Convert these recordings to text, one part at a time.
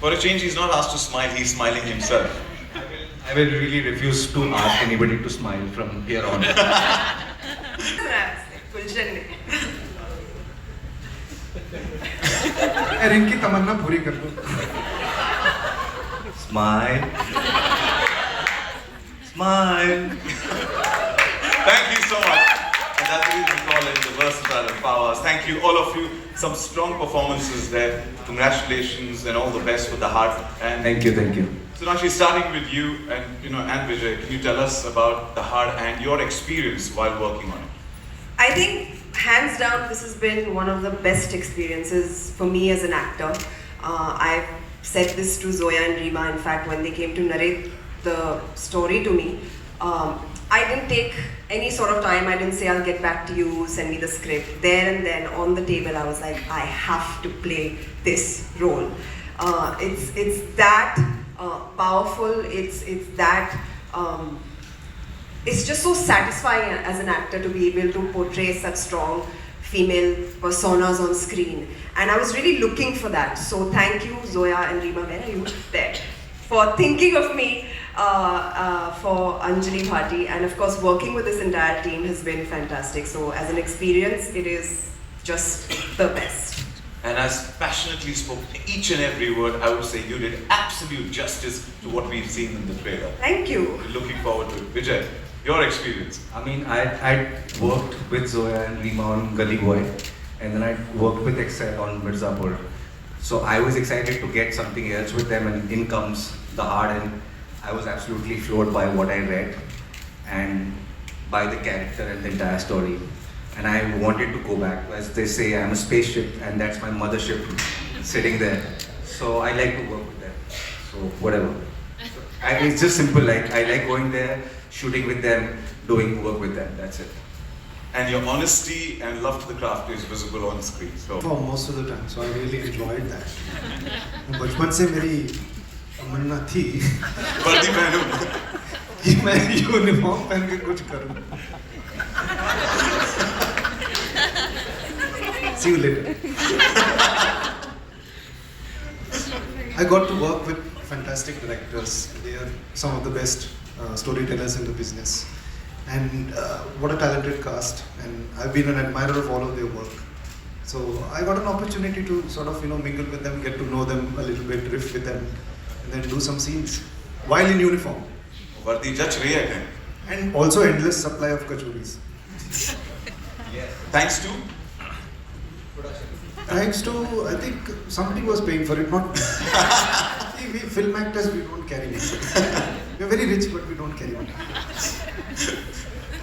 For a change, he's not asked to smile, he's smiling himself. I will really refuse to ask anybody to smile from here on. Gulshan. यार इनकी तमन्ना पूरी कर दो. Smile. Smile. Thank you so much. And that's the reason we call it the versatile of powers. Thank you, all of you. Some strong performances there. Congratulations and all the best for Dahaad. And Thank you, thank you. Sonakshi, starting with you and Vijay, can you tell us about Dahaad and your experience while working on it? I think, hands down, this has been one of the best experiences for me as an actor. I've said this to Zoya and Reema, in fact, when they came to narrate the story to me. I didn't take any sort of time. I didn't say, I'll get back to you, send me the script. There and then, on the table, I was like, I have to play this role. It's that powerful, it's that... it's just so satisfying as an actor to be able to portray such strong female personas on screen. And I was really looking for that. So thank you, Zoya and Reema, where are you? There. For thinking of me for Anjali Bhati. And of course, working with this entire team has been fantastic. So as an experience, it is just the best. And as passionately spoke each and every word, I would say you did absolute justice to what we've seen in the trailer. Thank you. We're looking forward to it. Vijay, your experience. I mean, I worked with Zoya and Reema on Gully Boy, and then I worked with Excel on Mirzapur. So I was excited to get something else with them, and in comes Dahaad, and I was absolutely floored by what I read and by the character and the entire story. And I wanted to go back. As they say, I'm a spaceship, and that's my mothership sitting there. So I like to work with them. So whatever. It's just simple. Like I like going there, shooting with them, doing work with them. That's it. And your honesty and love to the craft is visible on screen. So For most of the time, so I really enjoyed that. बचपन से मेरी तमन्ना थी वर्दी पहनो कि मैं uniform पहन के कुछ करूं. See you later. I got to work with fantastic directors. They are some of the best storytellers in the business. And what a talented cast. And I've been an admirer of all of their work. So I got an opportunity to sort of, mingle with them, get to know them a little bit, riff with them, and then do some scenes while in uniform. वर्दी जच रही है क्या? And also endless supply of kachoris. Thanks to Thanks to, I think somebody was paying for it, not See, we film actors, we don't carry money. We're very rich, but we don't carry money.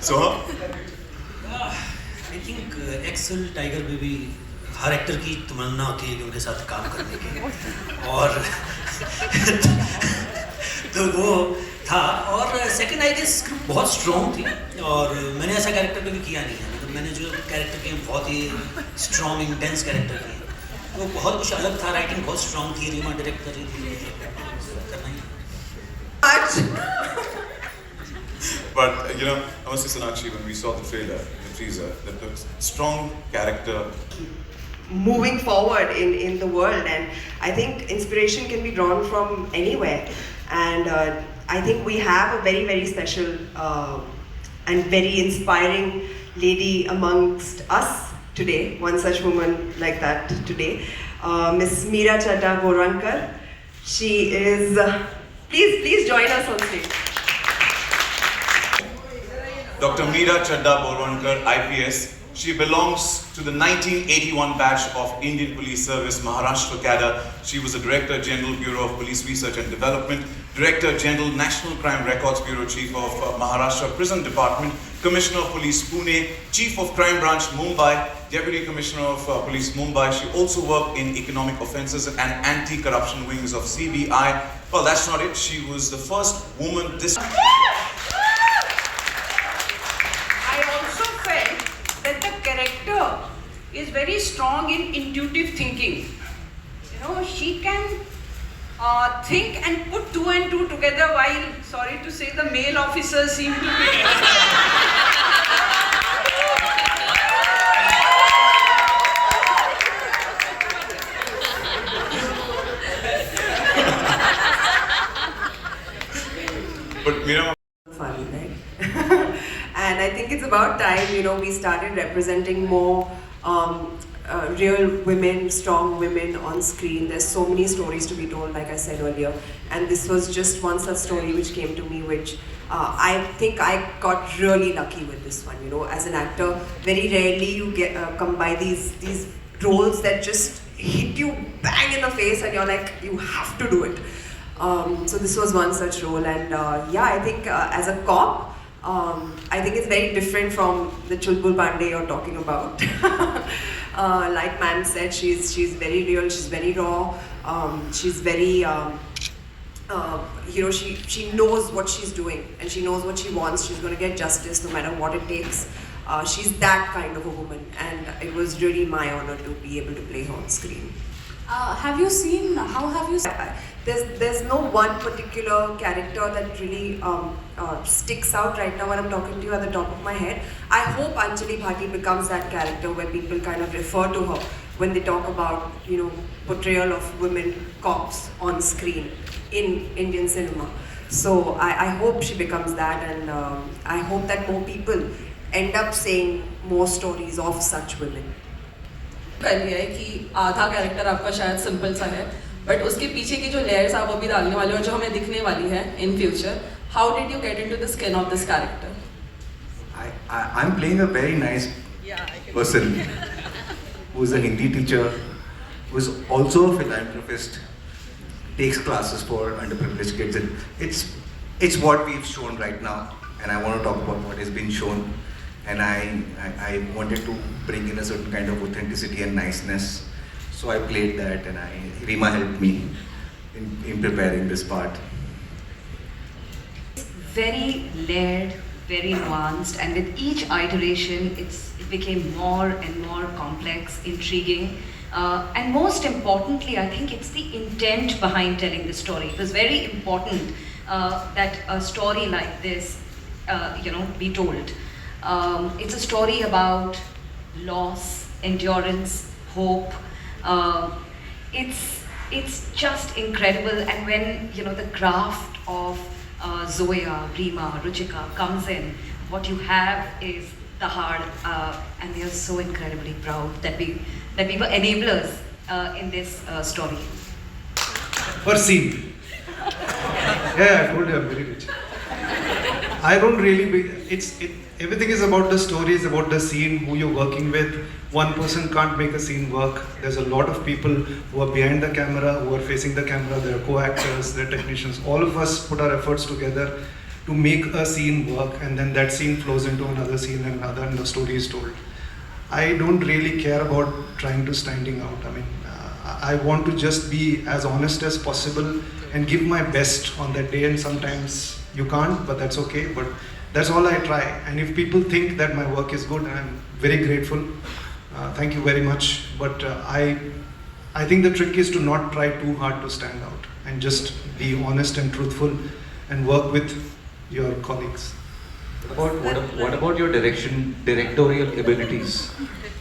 Sohum? I think Excel Tiger में भी हर actor की तमन्ना होती है कि उनके साथ काम करने की और तो वो था और सेकंड आई गेस स्क्रिप्ट बहुत स्ट्रॉन्ग थी और मैंने ऐसा कैरेक्टर कभी किया नहीं है मतलब मैंने जो कैरेक्टर किए बहुत ही स्ट्रॉन्ग इंटेंस कैरेक्टर किए वो बहुत कुछ अलग था राइटिंग बहुत स्ट्रॉन्ग थी रीमा डायरेक्ट कर रही थी करना ही But I must say, Sonakshi, when we saw the trailer, the teaser, the strong character. Moving forward in the world, and I think inspiration can be drawn from anywhere. And I think we have a very, very special and very inspiring lady amongst us today, one such woman like that today, Miss Meera Chadda Borwankar. She is, please join us on stage. Dr. Meera Chadda Borwankar, IPS. She belongs to the 1981 batch of Indian Police Service, Maharashtra cadre. She was the Director General, Bureau of Police Research and Development, Director General, National Crime Records Bureau, Chief of Maharashtra Prison Department, Commissioner of Police, Pune, Chief of Crime Branch, Mumbai, Deputy Commissioner of Police, Mumbai. She also worked in Economic Offences and Anti-Corruption Wings of CBI. Well, that's not it. She was the first woman is very strong in intuitive thinking. She can think and put two and two together while, sorry to say, the male officers seem to be. Meera, Fun, right? And I think it's about time, we started representing more real women, strong women on screen. There's so many stories to be told, like I said earlier, and this was just one such story which came to me, which I think I got really lucky with this one. As an actor, very rarely you get come by these roles that just hit you bang in the face, and you're like, you have to do it. So this was one such role, and I think as a cop, I think it's very different from the Chulbul Pandey you're talking about. Like ma'am said, she's very real, she's very raw, she's very, she knows what she's doing, and she knows what she wants. She's going to get justice no matter what it takes. She's that kind of a woman, and it was really my honor to be able to play her on screen. How have you seen? There's no one particular character that really sticks out right now when I'm talking to you at the top of my head. I hope Anjali Bhati becomes that character where people kind of refer to her when they talk about, portrayal of women cops on screen in Indian cinema. So I hope she becomes that, and I hope that more people end up saying more stories of such women. कर लिया है कि आधा character आपका शायद simple सा है, but उसके पीछे की जो लेयर्स आप अभी डालने वाले हो, जो हमें दिखने वाली है in future, how did you get into the skin of this character? I'm playing a very nice person who is a Hindi teacher, who is also a philanthropist, takes classes for underprivileged kids, and it's what we've shown right now, and I want to talk about what has been shown. And I wanted to bring in a certain kind of authenticity and niceness, so I played that, and Rima helped me in preparing this part. Very layered, very nuanced, and with each iteration it became more and more complex, intriguing, and most importantly, I think it's the intent behind telling the story. It was very important that a story like this be told. It's a story about loss, endurance, hope. It's just incredible, and when the craft of Zoya, Rima, Ruchika comes in, what you have is Dahaad, and we are so incredibly proud that we were enablers in this story. Per scene. Yeah, I told you I'm very rich. I don't really everything is about the story, it's about the scene, who you're working with. One person can't make a scene work. There's a lot of people who are behind the camera, who are facing the camera, they're co-actors, they're technicians. All of us put our efforts together to make a scene work, and then that scene flows into another scene and another, and the story is told. I don't really care about trying to standing out. I mean, I want to just be as honest as possible and give my best on that day, and sometimes you can't, but that's okay. But that's all I try. And if people think that my work is good, I'm very grateful. Thank you very much. But I think the trick is to not try too hard to stand out, and just be honest and truthful and work with your colleagues. What about your directorial abilities?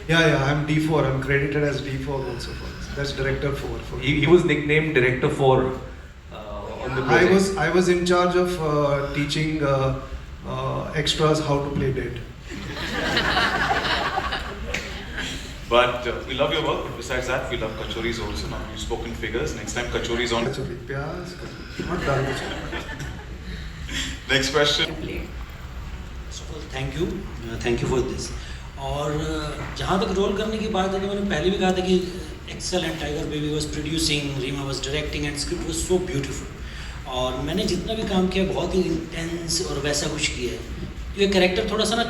Yeah, I'm D4. I'm credited as D4 also for this. That's Director 4. He was nicknamed Director 4 on the project. I was in charge of teaching extras how to play dead. But we love your work. But besides that, we love kachoris also. Now you've spoken figures. Next time kachoris on. Kachori, pyaz, kachori. Not dal kachori. Next question. First of all, thank you for this. और जहाँ तक role करने की बात है, तो मैंने पहले भी कहा था कि excellent. Tiger Baby was producing, Rima was directing, and script was so beautiful. और मैंने जितना भी काम किया बहुत ही intense और वैसा कुछ किया है. ये कैरेक्टर थोड़ा सा ना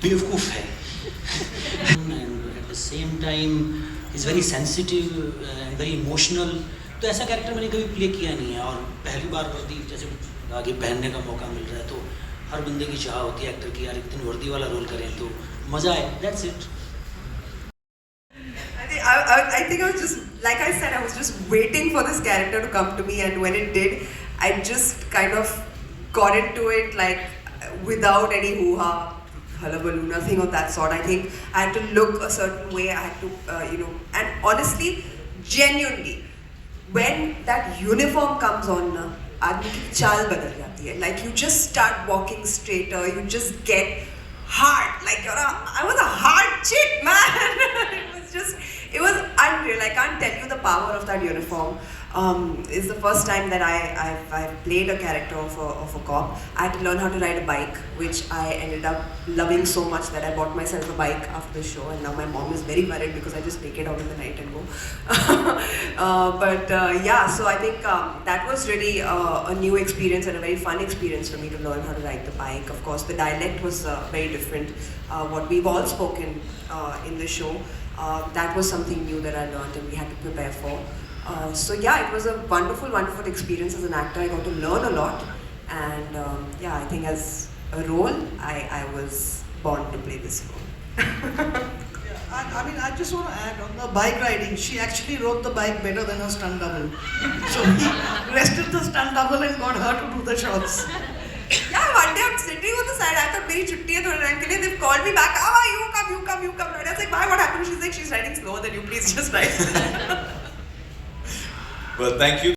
बेवकूफ़ है. And at the same time is very sensitive and very emotional. तो ऐसा कैरेक्टर मैंने कभी प्ले किया नहीं है, और पहली बार वर्दी जैसे आगे पहनने का मौका मिल रहा है, तो हर बंदे की चाह होती है एक्टर की, यार इतनी वर्दी वाला रोल करें तो मज़ा आए. That's it. I think I was just, like I said, I was just waiting for this character to come to me, and when it did, I just kind of got into it like without any hoo-ha, hullabaloo, nothing of that sort. I think I had to look a certain way, I had to, and honestly, genuinely, when that uniform comes on, आदमी की चाल बदल जाती है. Like you just start walking straighter, you just get hard. Like I was a hard chick, man. It was unreal. I can't tell you the power of that uniform. It's the first time that I played a character of a cop. I had to learn how to ride a bike, which I ended up loving so much that I bought myself a bike after the show, and now my mom is very worried because I just take it out in the night and go. Yeah, so I think that was really a new experience and a very fun experience for me to learn how to ride the bike. Of course, the dialect was very different. What we've all spoken in the show, that was something new that I learned and we had to prepare for. So yeah, it was a wonderful, wonderful experience as an actor. I got to learn a lot, and yeah, I think as a role, I was born to play this role. I mean, I just want to add on the bike riding. She actually rode the bike better than her stunt double. So he rested the stunt double and got her to do the shots. Yeah, one day I'm sitting on the side. I thought, "Meri chutti hai thode time ke liye." They've called me back. "Ah, you come." And I was like, "Why? What happened?" She's like, "She's riding slower than you. Please just ride." Well, thank you.